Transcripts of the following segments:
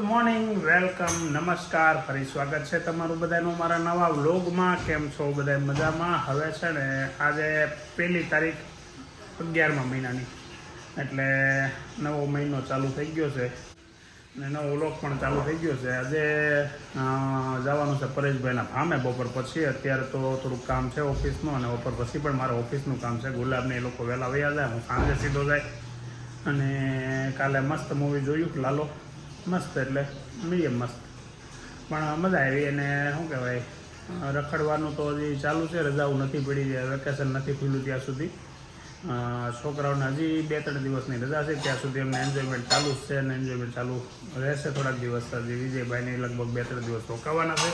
Morning, welcome, નમસ્કાર, ફરી સ્વાગત છે તમારું બધાનું મારા નવા વ્લોગમાં. કેમ છો બધા? મજામાં? હવે છે ને આજે 1 તારીખ 11મા મહિનાની, એટલે નવો મહિનો ચાલુ થઈ ગયો છે અને નવો વ્લોગ પણ ચાલુ થઈ ગયો છે. આજે જવાનું છે પરેશભાઈના ફામે બપોર પછી. અત્યારે તો થોડુંક કામ છે ઓફિસનું, અને બપોર પછી પણ મારે ઓફિસનું કામ છે. ગુલાબને એ લોકો વહેલા વયા જાય, હું સાંજે સીધો જાય. અને કાલે મસ્ત મૂવી જોયું, લાલો. મસ્ત એટલે મીડિયમ મસ્ત, પણ મજા આવી. અને શું કહેવાય, રખડવાનું તો હજી ચાલુ છે, રજાઓ નથી પડી, વેકેશન નથી ખુલ્લું ત્યાં સુધી. છોકરાઓને હજી 2-3 દિવસની રજા છે, ત્યાં સુધી એમને એન્જોયમેન્ટ ચાલુ જ છે, અને એન્જોયમેન્ટ ચાલુ રહેશે થોડાક દિવસ. હજી વિજયભાઈને લગભગ 2-3 દિવસ રોકાવાના છે.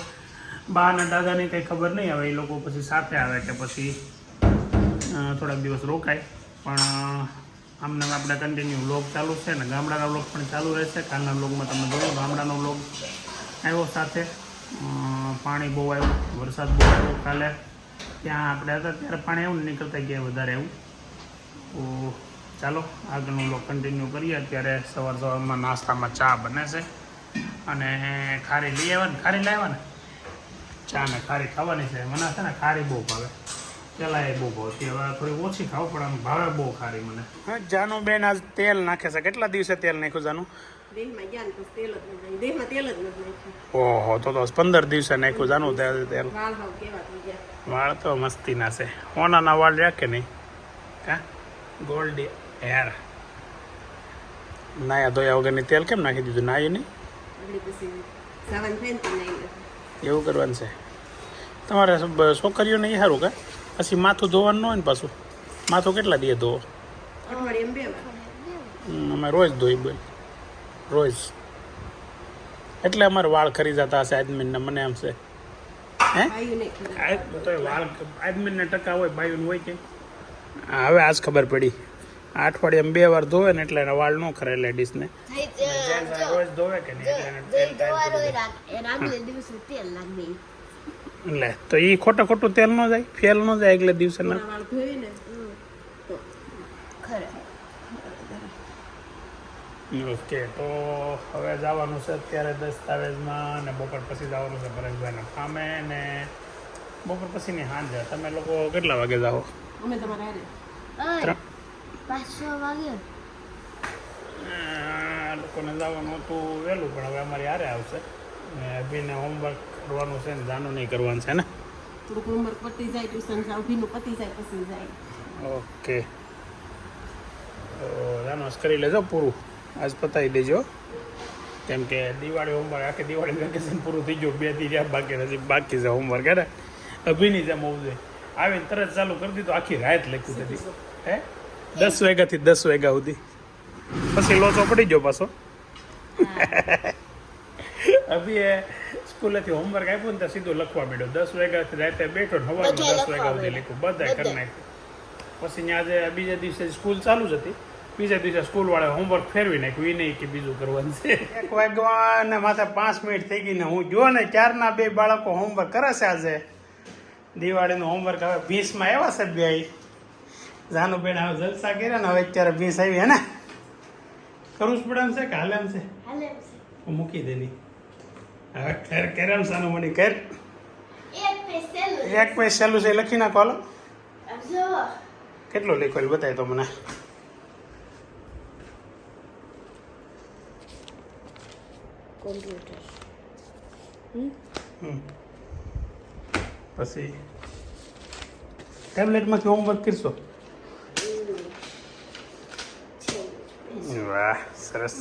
બા અને દાદાની કંઈ ખબર નહીં આવે, એ લોકો પછી સાથે આવે કે પછી થોડાક દિવસ રોકાય. પણ આમને આપણે કન્ટિન્યુ વ્લોગ ચાલુ છે ને ગામડાના વ્લોગ પણ ચાલુ રહેશે. કાલના વ્લોગમાં તમે જોયું, ગામડાનો વ્લોગ આવ્યો સાથે. પાણી બહુ આવ્યું, વરસાદ બહુ આવ્યો કાલે. ત્યાં આપણે હતા ત્યારે પાણી આવ્યું ને, નીકળતા ગયા વધારે આવ્યું. તો ચાલો આગળનું વ્લોગ કન્ટિન્યુ કરીએ. અત્યારે સવારમાં નાસ્તામાં ચા બને છે, અને ખારી લઈ આવ્યા ને, ખારી લાવ્યા ને, ચા ને ખારી ખાવાની છે. મને છે ને ખારી બહુ ભાવે, પેલા એ બહુ ભાવતી, હવે થોડી ઓછી ખાવ, પણ આમ ભાવે બહુ ખારી મને. હા, જાનું બેન આજ તેલ નાખે છે. કેટલા દિવસે તેલ નાખ્યું જાનું? ઓહો, તો 15 દિવસે નાખ્યું જાનું તેલ. વાળ તો મસ્તી ના છે, હોનાના વાળ રાખે નહીં કા? Gold hair. નાયા ધોયા વગરની તેલ કેમ નાખી દીધું? નાયું નહીં, એવું કરવાનું છે તમારે. છોકરીઓ નહીં સારું કા? પછી માથું ધોવાનું ન હોય ને પાછું. માથું કેટલા દિવસ ધોવો? અમે રોજ ધોઈ બોલ, રોજ. એટલે અમારે વાળ ખરી જતા હશે આદમીને, મને એમ છે. હે તો વાળ આદમીને ટકા હોય, બાયુને હોય કે? હવે આજ ખબર પડી. અઠવાડિયામાં 2 વાર ધોવે ને એટલે એના વાળ ન ખરે લેડીઝને. રોજ ધોવે કે નહીં, લે તો એ ખોટું તેલ ન જાય, ફેલ ન જાય એટલે દિવસે ના. ઓકે, તો હવે જવાનું છે અત્યારે દસ્તાવેજમાં, અને બપોર પછી જવાનું છે પરેશભાઈના ફામે, ને બપોર પછીની સાંજે. તમે લોકો કેટલા વાગે જાઓ? અમે તમારે 5-6 વાગે લોકોને જવાનું હતું વહેલું, પણ હવે અમારી હારે આવશે. ને અભીને હોમવર્ક કરવાનું છે ને, જાનું નહીં કરવાનું છે ને. થોડુંક હોમવર્ક પતી જાય, ટ્યુશન અભીનું પતી જાય પછી જાય. ઓકે, તો જાનું કરી લેજો પૂરું, આજ પતાવી દેજો. કેમ કે દિવાળી હોમવર્ક, આખી દિવાળી વેકેશન પૂરું થઈ ગયું, 2 દી રહ્યા બાકી છે હોમવર્ક. હે અભીની જેમ હોવું જોઈએ. આવીને તરત ચાલુ કરી દીધું, આખી રાત લખ્યું હતી. હે 10 વાગ્યાથી 10 વાગ્યા સુધી, પછી લોચો પડી ગયો પાછો. અભી એ સ્કૂલેથી હોમવર્ક આપ્યું ને તો સીધું લખવા માંડ્યો. 10 વાગ્યાથી રાતે બેઠો ને સવારમાં 10 વાગ્યા સુધી લખ્યું, બધા કરી નાખ્યું. પછી આજે બીજા દિવસે સ્કૂલ ચાલુ જ હતી, બીજા દિવસે સ્કૂલવાળા હોમવર્ક ફેરવી નાખ્યું. એ નહીં કે બીજું કરવાનું છે. 1 વાગ્યા ને માથે 5 મિનિટ થઈ ગઈ ને હું જો ને ક્યારના 2 બાળકો હોમવર્ક કરે છે. આજે દિવાળીનું હોમવર્ક હવે 20માં આવ્યા છે બે. જાનુબેન હવે જલસા કર્યા ને, હવે અત્યારે 20 આવી. હે ને કરવું જ પડે એમ છે કે હાલે એમ છે? મૂકી દેની હવે કેરમ સાનું મને કર. એક પેજ સહેલું છે, લખી નાખો. હાલો, કેટલું લખેલું બતાય તો મને. પછી ટેબ્લેટમાંથી હોમવર્ક કરશો? વાહ, સરસ.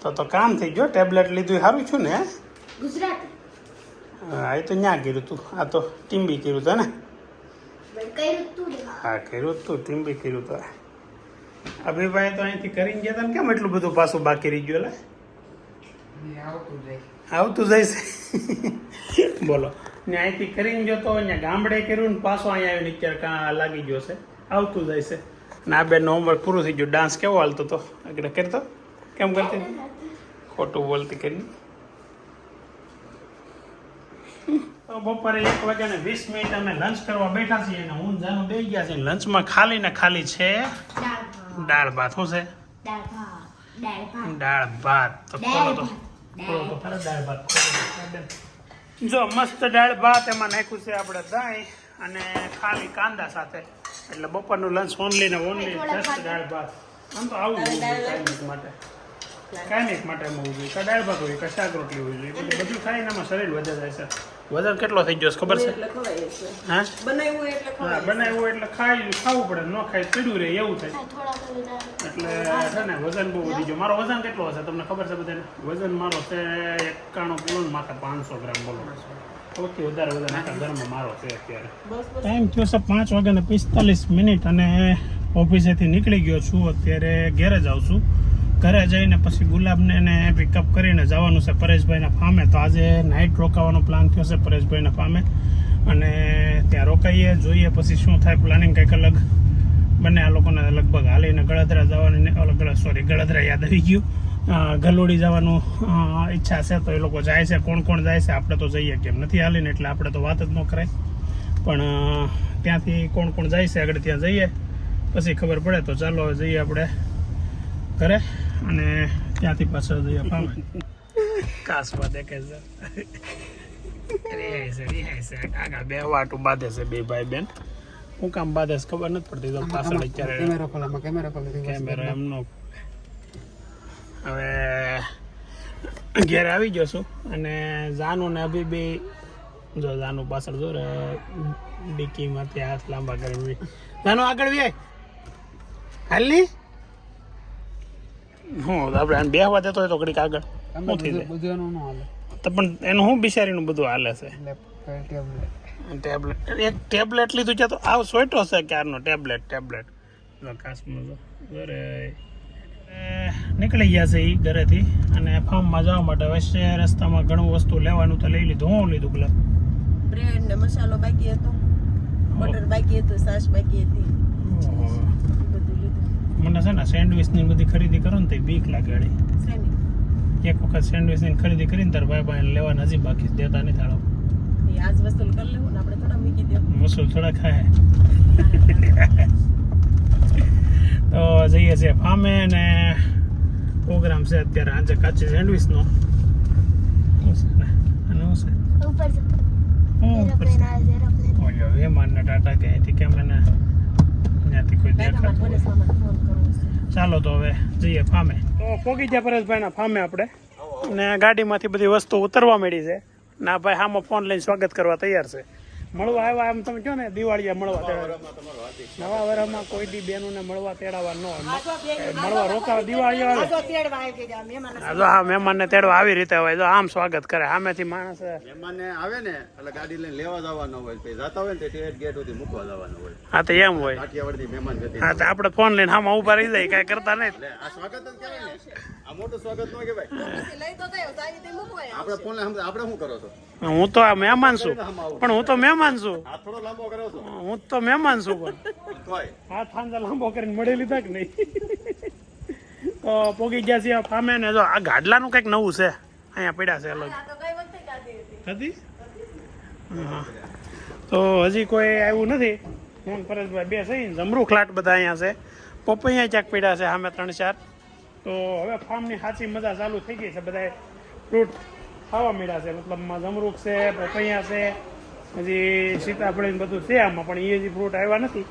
તો કામ થઈ ગયો. ટેબ્લેટ લીધું સારું છું ને? ગુજરાતી. હા, એ તો ન્યા કર્યું તું, આ તો ટીમ્બી કર્યું હતું ને? હા, કર્યું તું, ટીમ્બી કર્યું હતું. અભિભાઈ તો અહીંથી કરીને ગયા હતા ને, કેમ એટલું બધું પાછું બાકી રહી ગયું? આવતું જાય છે. બોલો, ને અહીંથી કરીને ગયો તો અહીંયા ગામડે કર્યું ને પાછો અહીંયા આવીને અત્યારે કાં લાગી ગયો છે, આવતું જાય છે. ને આ બેનનો હોમવર્ક પૂરું થઈ ગયું. ડાન્સ કેવો હાલતો હતો આગળ કરતો? કેમ કરતી? ખોટું બોલતી કરીને. બપોરે 1 વાગ્યાને 20 મિનિટ અમે લંચ કરવા બેઠા છીએ, અને હું જાનું બેસી ગયા છે. લંચમાં ખાલી ને ખાલી છે દાળ ભાત. શું છે? દાળ ભાત તો ખોલો તો ખોલો તો ખરા દાળ ભાત ખોલો તો. જો મસ્ત દાળ ભાત એમાં નાખ્યું છે આપણે દહીં અને ખાલી કાંદા સાથે એટલે બપોરનું લંચ ઓનલી ને ઓનલી જસ્ટ દાળ ભાત. આમ તો આવું જ હોય કાયમિક માટે કાયમિક માટે એમ હોવું જોઈએ. દાળ ભાત હોય કે શાક રોટલી હોવી જોઈએ બધું ખાઈને એમાં શરીર વધે જાય છે. વજન કેટલો થઈ ગયો છે ખબર છે? એટલે ખવાય છે. હા બનાવ્યું એટલે હા ખવાય. બનાવ્યું એટલે ખાવું પડે, ન ખાઈ ચડ્યું રહે એવું થાય એટલે છે ને વજન બહુ વધી ગયો. મારો વજન કેટલો હશે તમને ખબર છે બધાને? વજન મારો છે 91 કિલો ને માથે 500 ગ્રામ બોલો. સૌથી વધારે વજન આખા ઘરમાં મારો છે અત્યારે. ટાઈમ થયો છે 5:45 અને ઓફિસેથી નીકળી ગયો છું. અત્યારે ઘેરે જાઉં છું. ઘરે જઈને પછી ગુલાબને એને પિકઅપ કરીને જવાનું છે પરેશભાઈના ફામે. તો આજે નાઇટ રોકાવાનો પ્લાન થયો છે પરેશભાઈના ફામે અને ત્યાં રોકાઈએ જોઈએ પછી શું થાય. પ્લાનિંગ કંઈક અલગ બંને આ લોકોને લગભગ હાલીને ગળદરા જવાની ગળદરા યાદ આવી ગયું. ગલોડી જવાનું ઈચ્છા છે તો એ લોકો જાય છે. કોણ કોણ જાય છે? આપણે તો જઈએ કેમ નથી હાલીને એટલે આપણે તો વાત જ ન કરાય. પણ ત્યાંથી કોણ કોણ જાય છે આગળ ત્યાં જઈએ પછી ખબર પડે. તો ચાલો જઈએ આપણે ઘરે અને ત્યાંથી પાછળ જઈએ ફામે. કાસવા દેખે છે આગળ બે વાટું બાંધે છે બે ભાઈ બેન. હું કામ બાંધે છે ખબર નથી પડતી. તો પાછળ અત્યારે કેમેરો એમનો. હવે ઘેર આવી ગયો છું અને જાનું ને અભી બી જો જાનું પાછળ જો રે ડિક્કીમાંથી હાથ લાંબા કરી. જાનું આગળ વ્યાય હાલની હું આપણે બેહવા દેતો હોય તો ઘડીક આગળ શું થઈ જાય તો પણ એનું હું બિચારીનું બધું હાલે છે. ટેબ્લેટ એક ટેબ્લેટ લીધું છે તો આવ સોઈટો છે ક્યારનો ટેબ્લેટ કાશમાં ઘરે નીકળી ગયા છે એ ઘરેથી અને ફાર્મમાં જવા માટે. વચ્ચે રસ્તામાં ઘણું વસ્તુ લેવાનું તો લઈ લીધું. હું લીધું ગુલાબ? બ્રેડ ને મસાલો બાકી હતો, બટર બાકી હતું, સાસ બાકી હતી, બધું લીધું. મને છે ને સેન્ડવિચની બધી ખરીદી કરો ને તો બીક લાગે. શેની? એક વખત સેન્ડવિચની ખરીદી કરીને તાર ભાઈ લેવાના હજી બાકી દેતા નહીં થાળો. એ આજ વસૂલ કરી લેવું ને આપણે થોડા મૂકી દેવું. વસૂલ થોડા ખાય. તો જઈએ છીએ ફામે ને પ્રોગ્રામ છે અત્યારે આજે કાચી સેન્ડવિચનો. વિમાનના ટાટા કે અહીંથી કેમ એને ત્યાંથી કોઈ દેખાતું હોય. ચાલો તો હવે જઈએ ફામે. તો પોગી ગયા પરેશભાઈના ફામે આપણે ને ગાડીમાંથી બધી વસ્તુ ઉતરવા મળી છે. ના ભાઈ હામાં ફોન લઈને સ્વાગત કરવા તૈયાર છે. મળવા આવ્યા એમ તમે કહો ને દિવાળીએ મળવા તેડાવા. નવા વર્ષમાં કોઈ દી બેનોને મળવા તેડાવા ન હોય. મળવા રોકાવા દિવાળી આવે જો હા મહેમાનને તેડવા આવી રીતે હોય. જો આમ સ્વાગત કરે સામેથી માણસ મહેમાનને આવે ને એટલે ગાડી લઈને લેવા જવાનો હોય, પછી જતા હોય ને તે ગેટ સુધી મૂકવા જવાનો હોય. હા તો એમ હોય. કાઠિયાવાડથી મહેમાન ગતિ. હા તો આપણે ફોન લઈને આમાં ઉભા રહી જાય કાંઈ કરતા નહીં. એટલે આ સ્વાગત જ કહેવાય ને. આ મોટું સ્વાગત ન કહેવાય. લઈ તો ગયો તો આવી મૂકવાય. આપણે ફોન આપણે શું કરો છો? હું તો આ મહેમાન છું પણ હું તો મહેમાન છું. આ થોડો લાંબો કરો છો? હું તો મહેમાન છું પણ તોય હાથ હાંજા લાંબો કરીને મળી લીધા કે નહીં. તો પોગી ગયા છીએ ફામે ને જો આ ગાડલાનું કંઈક નવું છે અહીંયા પડ્યા છે અલગ. તો કઈ વખતે ગાડી હતી. હતી હા તો હજી કોઈ આવ્યું નથી. હું પરેશભાઈ બે છે જમરૂ ખાટ બધા અહીંયા છે. પપૈયા ક્યાંક પડ્યા છે સામે 3-4. તો હવે ફાર્મની સાચી મજા ચાલુ થઈ ગઈ છે. બધા ફ્રૂટ ખાવા મળ્યા છે. મતલબમાં જમરૂખ છે, પપૈયા છે, હજી સીતાફળી બધું છે આમાં પણ એ હજી ફ્રૂટ આવ્યા નથી.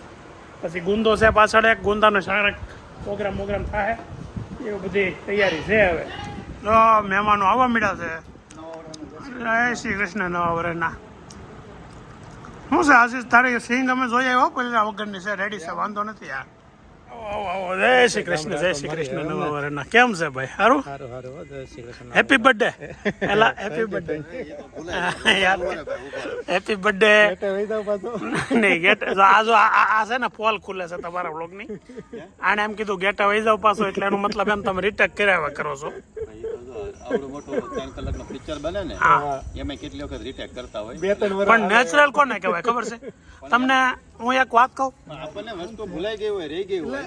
પછી ગુંદો છે પાછળ એક ગુંદાનો સારક પ્રોગ્રામ થાય એવું બધી તૈયારી છે. હવે તો મહેમાનો આવવા મળ્યા છે. જય શ્રી કૃષ્ણ નવા વર્ષના. શું છે આશીષ તારી સિંગ અમે જોઈ આવ્યો પેલા વગરની છે રેડી છે વાંધો નથી યાર. આવો જય શ્રી કૃષ્ણ નવા વર્ષના. કેમ છે ભાઈ? સારું હેપી બર્થડે. એલા હેપી બર્થડે યાર હેપી બર્થડે નહીં ગેટ આ છે ને પોલ ખુલે છે તમારા વ્લોગની. આને એમ કીધું ગેટા વહી જાવ પાછો એટલે એનો મતલબ એમ તમે રિટેક કર્યા કરો છો. આવડું મોટું 3 કલાકનો પિક્ચર બને ને એમાં કેટલી વખત રીટેક કરતા હોય. પણ નેચરલ કોને કહેવાય ખબર છે તમને? હું એક વાત કહું, આપણને વસ્તુ ભૂલાઈ ગઈ હોય, રહી ગઈ હોય,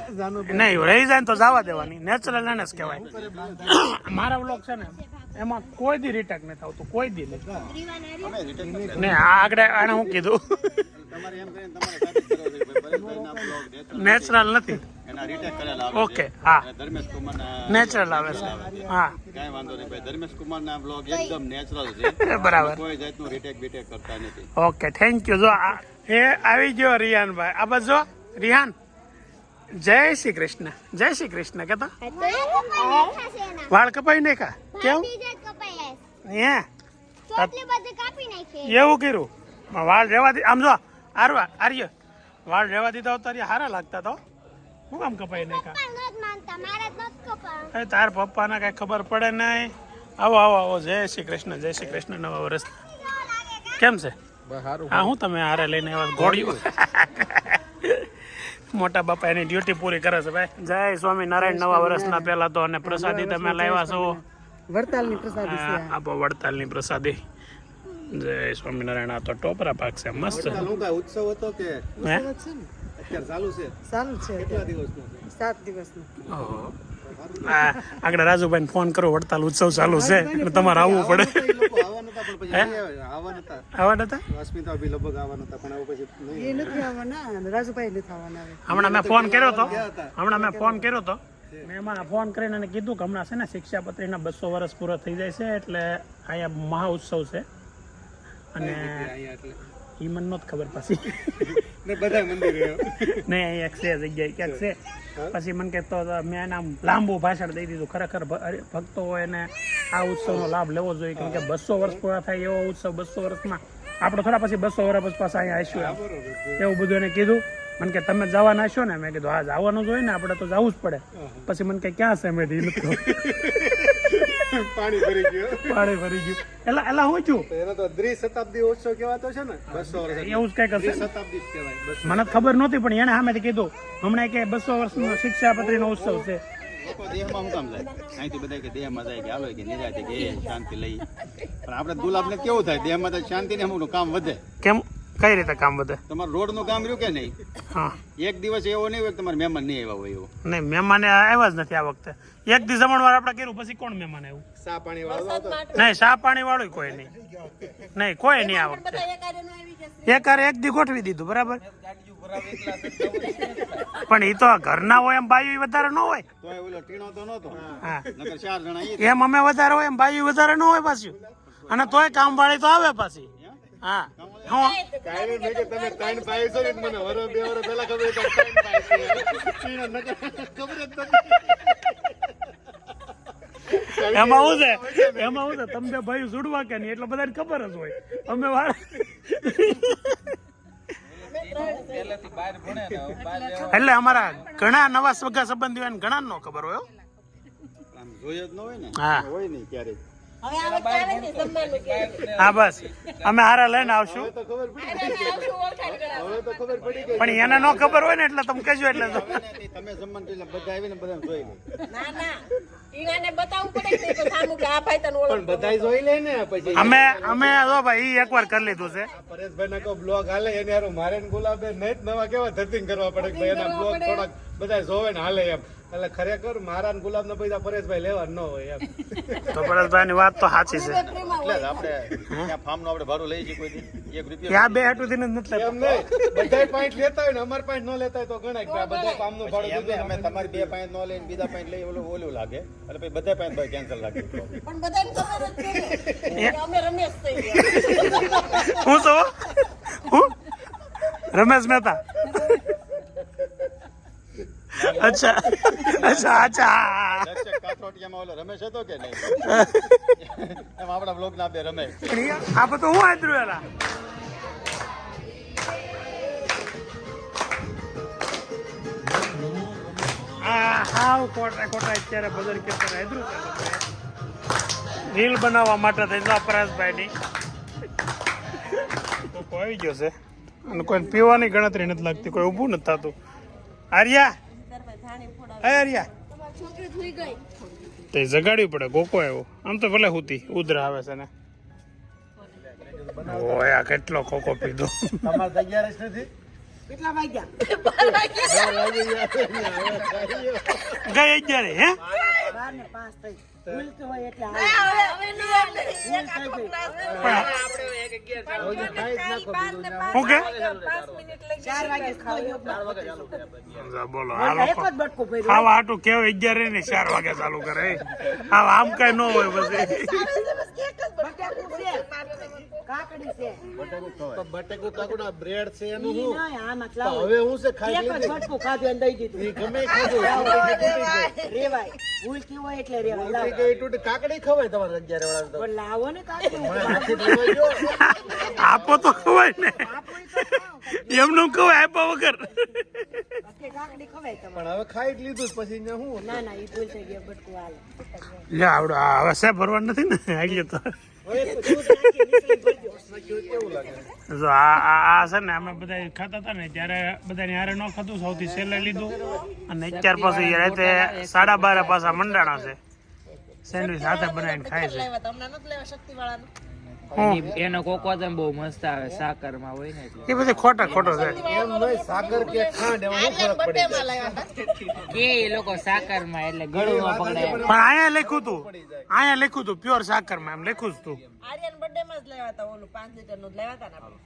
નહીં રહી જાય ને તો જવા દેવાની. નેચરલ એને જ કહેવાય. મારા વ્લોગ છે ને એમાં કોઈ દી રિટેક નથી આવતું, કોઈ દી નહીં. અમે રીટેક નથી. ને આગળ આને હું કીધું તમારે એમ કરીને તમારે સાબિત કરવું જોઈએ ભાઈ પરેશભાઈના બ્લોગ નેચરલ નથી. એના કુમારના રીટેક કરેલા આવે ઓકે, છે હા. અને ધર્મેશ કુમારના નેચરલ આવે છે. હા કાંઈ વાંધો નહીં ભાઈ, ધર્મેશ કુમારના બ્લોગ એકદમ નેચરલ છે. બરાબર. કોઈ જાતનું રીટેક બીટેક કરતા નથી. Okay, thank you. જો એ આવી ગયો રિયાનભાઈ. આ બાજુ જો રિહાન. જય શ્રી કૃષ્ણ, જય શ્રી કૃષ્ણ કહેતો. વાળ કપાઈ નહીં કા? કેમ હે એવું કર્યું? વાળ રહેવા દી. આમ જો આર્ય વાળ રહેવા દીધા હોત તારી હારા લાગતા તો. હું કામ કપાઈ નહીં કા? તાર પપ્પાને કઈ ખબર પડે નહીં. આવો આવો આવો. જય શ્રી કૃષ્ણ, જય શ્રી કૃષ્ણ. નવા વર્ષ કેમ છે? હા, હું તમે હારે લઈને આવ્યા ઘોડિયું. મોટા બાપા એની ડ્યુટી પૂરી કરે છે ભાઈ. જય સ્વામિનારાયણ. નવા વર્ષના પહેલા તો અને પ્રસાદી તમે લાવ્યા છો. વડતાલની પ્રસાદી છે આપો વડતાલની પ્રસાદી. જય સ્વામિનારાયણ. આ તો ટોપરા પાક છે મસ્ત. ઉત્સવ હતો કે હે? અત્યારે ચાલુ છે? ચાલુ છે કેટલા દિવસનો? 7 દિવસનું. ઓહો. આગળ રાજુભાઈ ફોન કરો, વડતાલ ઉત્સવ ચાલુ છે એટલે તમારે આવવું પડે. એ લોકો આવવા નતા, પણ પછી આવવા નતા. આવા નતા? અસ્મિતા બી લગભગ આવવા નતા, પણ હવે પછી નહીં. એ નથી આવવાના અને રાજુભાઈ નથી આવવાના હવે. હમણાં મેં ફોન કર્યો તો મેં એમાં ફોન કરીને એને કીધું કે હમણાં છે ને શિક્ષાપત્રીના 200 વર્ષ પૂરા થઈ જાય છે એટલે અહીંયા મહા ઉત્સવ છે અને અહીંયા એટલે એ મને નહોતી ખબર પછી ને બધા મંદિર નહીં અહીંયા એક છે જગ્યાએ ક્યાંક છે પછી મને કહેતો મેં એને આમ લાંબુ ભાષણ દઈ દીધું. ખરેખર ભક્તો હોય એને આ ઉત્સવનો લાભ લેવો જોઈએ કેમ કે 200 વર્ષ પૂરા થાય એવો ઉત્સવ 200 વર્ષમાં આપણે થોડા પછી 200 વર્ષ પછી પાછા અહીંયા આવીશું એવું બધું એને કીધું. મને કે તમે જવાના છો ને? મેં કીધું હા જવાનું જ હોય ને, આપણે તો જવું જ પડે. પછી મને કે ક્યાં છે? મેં કીધું પાણી ભરી ગયું. એલા હું છું એનો તો દ્વિશતાબ્દી ઉત્સવ કહેવાતો છે ને, 200 વર્ષ એવું જ કંઈક હશે. શતાબ્દી જ કહેવાય. મને ખબર નહોતી પણ એને સામેથી કીધું હમણાં કે 200 વર્ષનો શિક્ષાપત્રીનો ઉત્સવ છે. લોકો દેહમાં શું કામ જાય? અહીંથી બધા કે દેહમાં જાય કે હાલો કે નિરાતે કે શાંતિ લઈ, પણ આપણે દુલાભને કેવું થાય? દેહમાં તો શાંતિ ને અમુકનું કામ વધે. કેમ? કઈ રીતે કામ વધે? તમારું રોડનું કામ રહ્યું કે નહીં? હા એક દિવસ એવો નહીં હોય કે તમારે મહેમાન નહીં આવ્યા હોય એવું. નહીં, મહેમાન આવ્યા જ નથી આ વખતે. એક દી જમણવાર આપણે કર્યું પછી કોણ મહેમાન આવ્યું? ચા પાણી વાળો નહીં, ચા પાણી વાળું કોઈ નહીં. નહીં કોઈ નહીં આ વખતે. એક દી ગોઠવી દીધું બરાબર. પણ એ તો ઘરના હોય એમ બાયું વધારે ન હોય. તોય ઓલો ટીણો તો નહોતો. હા નકર 4 જણા ઈ એમ અમે વધારે હોય એમ બાયું વધારે ન હોય પાછું. અને તોય કામ વાળી તો આવે પાછી. હા હું કાંઈ નહીં કે તમે 3 ભાઈ છો ને મને વરો 2 વરો પહેલા ખબર હતી કે 3 ભાઈ છે. ટીણો નકર ખબર જ નથી. એમાં શું છે તમે બે ભાઈ જોડવા કે નહીં એટલે બધાને ખબર જ હોય. અમે એટલે અમારા ઘણા નવા સગા સંબંધીઓ ઘણા નો ખબર હોય. આમ જોયો જ ન હોય ને. હા હોય નહીં ક્યારેક. હા બસ અમે હારા લઈને આવશું. તો ખબર પડી ગઈ. પણ એને નો ખબર હોય ને એટલે તમે કહેજો એટલે તમે જમવાનું પેલા બધા આવીને બધાને જોઈ લે. પણ બધાય જોઈ લે ને પછી. અમે જો ભાઈ એકવાર કરી લીધું છે. પરેશભાઈ ના કો બ્લોગ હાલે એને હારું મારે ને ગુલાબે નહીં નવા કેવા ધતિંગ કરવા પડે કે ભાઈ એના બ્લોગ થોડાક બધા જોવે ને હાલે એમ. એટલે ખરેખર મારા ને ગુલાબ ના પૈસા પરેશભાઈ લેવા ન હોય એમ. તો પરેશભાઈ ની વાત તો સાચી છે. એટલે આપણે ત્યાં ફાર્મ નું આપણે ભાડું લઈ છીએ કોઈ દી 1 રૂપિયા ત્યાં બે હાટું થી નથી લેતા. એમ નહીં બધાય પોઈન્ટ લેતા હોય ને અમાર પોઈન્ટ ન લેતા હોય તો ગણાય કે બધા ફાર્મ નું ભાડું દીધું અમે તમારી 2 પોઈન્ટ ન લઈને બીજા પોઈન્ટ લઈ ઓલું લાગે એટલે પછી બધા પોઈન્ટ ભાઈ કેન્સલ લાગે. પણ બધાને ખબર જ છે ને અમે રમેશ થઈ ગયા. હું છો હું રમેશ મહેતા. અચ્છા દર્શક કાથરોટિયામાં ઓલો રમેશ હતો કે નહીં એમ આપણા બ્લોગ ના બે રમેશ. આ બધું હું આદરું એલા હાવ કોટા અત્યારે બદર ખેતર આદરું રીલ બનાવવા માટે થઈ પરેશભાઈ ની આવી ગયો છે અને કોઈ પીવાની ગણતરી નથી લાગતી, કોઈ ઊભું નથી થતું. આર્યા આર્યા તે જગાડવી પડે. ગોકો આવ્યો આમ તો ભલે હુતી ઉધરા આવે છે ને. ઓયા કેટલો કોકો પીધો. તમારે તૈયાર જ નથી. કેટલા વાગ્યા? ગઈ અત્યારે હે 12 4 ને 5 થઈ ભૂલતી હોય એટલે હવે નહીં એક આખો ક્લાસ હવે તો ખાઈ જ નાખો બીજું ના. શું કે? 5 મિનિટ લઈ 4 વાગે ખાઈ બોલો એક જ બટકું ભર્યું આવા આટું કેવું 11 ને 4 વાગે ચાલુ કરે આવા આમ કઈ ન હોય પછી બટાકું છે કાકડી છે તો બટેકું કાકું આ બ્રેડ છે એનું ઈ શું નહીં આમાં તો ચાલો હવે હું છે ખાઈ એક જ લીધી બટકું ખાધું અને દઈ દીધું ઈ ગમે ખાધું તૂટી ગઈ. રેવાય ભૂલતી હોય એટલે રેવાય તૂટી લાવો ગઈ તૂટી કાકડી ખવાય તમારે 11 વાળા તો પણ લાવો ને કાકડી મને હાથી લેવા ગયો. આપો તો ખવાય ને આપો ઈ તો ખાઓ. એમનું ખવાય આપ્યા વગર બાકી કાકડી ખવાય તમારે પણ હવે ખાઈ જ લીધું જ પછી અહીંયા હું ના ના ઈ ભૂલ થઈ ગઈ બટકું હાલે લે આવડો હવે સાહેબ ભરવા નથી ને આગળ તો હવે તો દૂધ નાખી નીકળી ભરજો કેવું લાગે જો આ છે ને અમે બધા ખાતા હતા ને ત્યારે બધાને હારે ન ખાતું સૌથી છેલ્લે લીધું અને અત્યાર પછી રાતે 12:30 પાછા મંડાણા છે સેન્ડવિચ સાથે બનાવીને ખાય છે લાવ્યા તમને નથી લેવા શક્તિ વાળાનું એનો કોકોદમ બહુ મસ્ત આવે સાકર માં હોય ને એટલે એ બધી ખોટો છે એમ નહીં સાકર કે ખાંડ એમાં શું ફરક પડી બર્થડે માં લાવ્યા હતા કે એ લોકો સાકર માં એટલે ગળું ન પકડે પણ અહીંયા લખ્યું હતું પ્યોર સાકર માં એમ લખ્યું જ હતું આર્યન બર્થડે માં જ લાવ્યા હતા ઓલું 5 લીટર નું જ લાવ્યા હતા ને આપણે